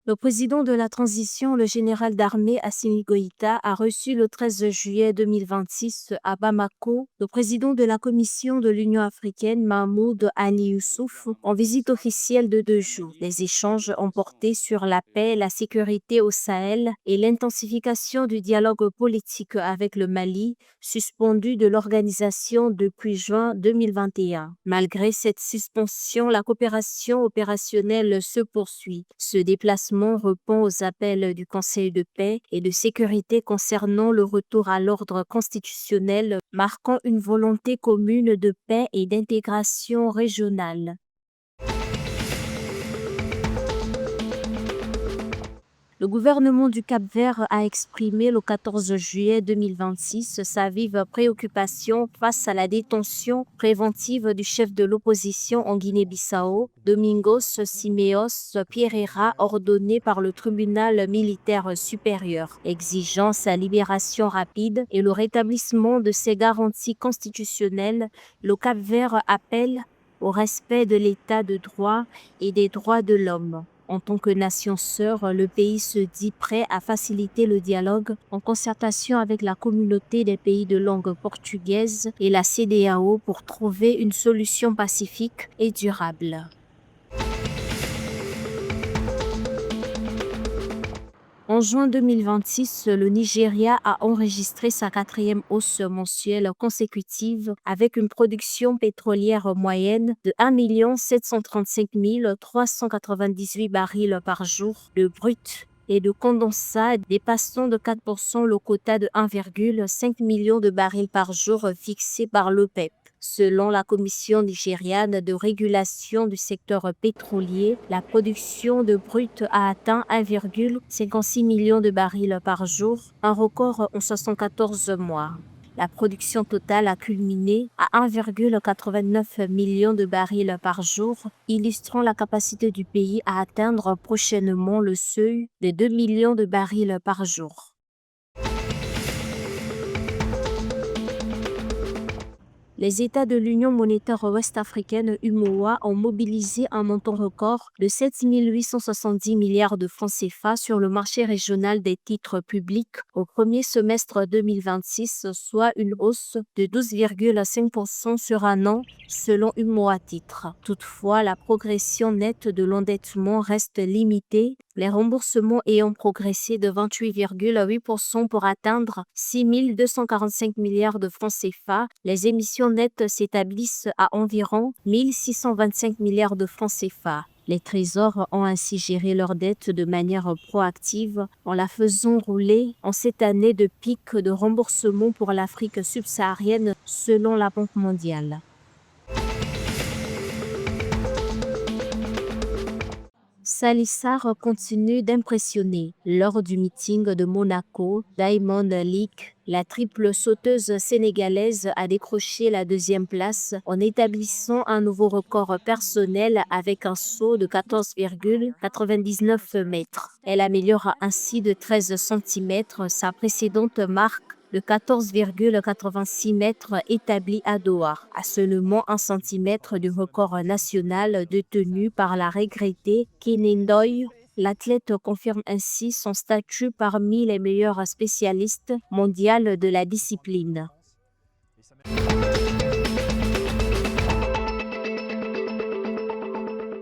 Le président de la transition, le général d'armée Assimi Goïta, a reçu le 13 juillet 2026 à Bamako le président de la Commission de l'Union africaine, Mahmoud Ali Youssouf, en visite officielle de 2 jours. Les échanges ont porté sur la paix, la sécurité au Sahel et l'intensification du dialogue politique avec le Mali, suspendu de l'organisation depuis juin 2021. Malgré cette suspension, la coopération opérationnelle se poursuit. Ce déplacement répond aux appels du Conseil de paix et de sécurité concernant le retour à l'ordre constitutionnel, marquant une volonté commune de paix et d'intégration régionale. Le gouvernement du Cap-Vert a exprimé le 14 juillet 2026 sa vive préoccupation face à la détention préventive du chef de l'opposition en Guinée-Bissau, Domingos Simeos Pereira, ordonnée par le tribunal militaire supérieur, exigeant sa libération rapide et le rétablissement de ses garanties constitutionnelles. Le Cap-Vert appelle au respect de l'état de droit et des droits de l'homme. En tant que nation sœur, le pays se dit prêt à faciliter le dialogue en concertation avec la communauté des pays de langue portugaise et la CEDEAO pour trouver une solution pacifique et durable. En juin 2026, le Nigeria a enregistré sa 4e hausse mensuelle consécutive avec une production pétrolière moyenne de 1 735 398 barils par jour de brut et de condensat, dépassant de 4% le quota de 1,5 million de barils par jour fixé par l'OPEP. Selon la Commission nigériane de régulation du secteur pétrolier, la production de brut a atteint 1,56 million de barils par jour, un record en 74 mois. La production totale a culminé à 1,89 million de barils par jour, illustrant la capacité du pays à atteindre prochainement le seuil de 2 millions de barils par jour. Les États de l'Union monétaire ouest-africaine UMOA ont mobilisé un montant record de 7 870 milliards de francs CFA sur le marché régional des titres publics au premier semestre 2026, soit une hausse de 12,5% sur un an, selon UMOA Titres. Toutefois, la progression nette de l'endettement reste limitée, les remboursements ayant progressé de 28,8% pour atteindre 6 245 milliards de francs CFA. Les émissions nettes s'établissent à environ 1 625 milliards de francs CFA. Les trésors ont ainsi géré leur dette de manière proactive en la faisant rouler en cette année de pic de remboursement pour l'Afrique subsaharienne, selon la Banque mondiale. Salissar continue d'impressionner. Lors du meeting de Monaco Diamond League, la triple sauteuse sénégalaise a décroché la 2e place en établissant un nouveau record personnel avec un saut de 14,99 mètres. Elle améliore ainsi de 13 cm sa précédente marque de 14,86 mètres établi à Doha, à seulement 1 cm du record national détenu par la regrettée Kenendoy. L'athlète confirme ainsi son statut parmi les meilleurs spécialistes mondiaux de la discipline.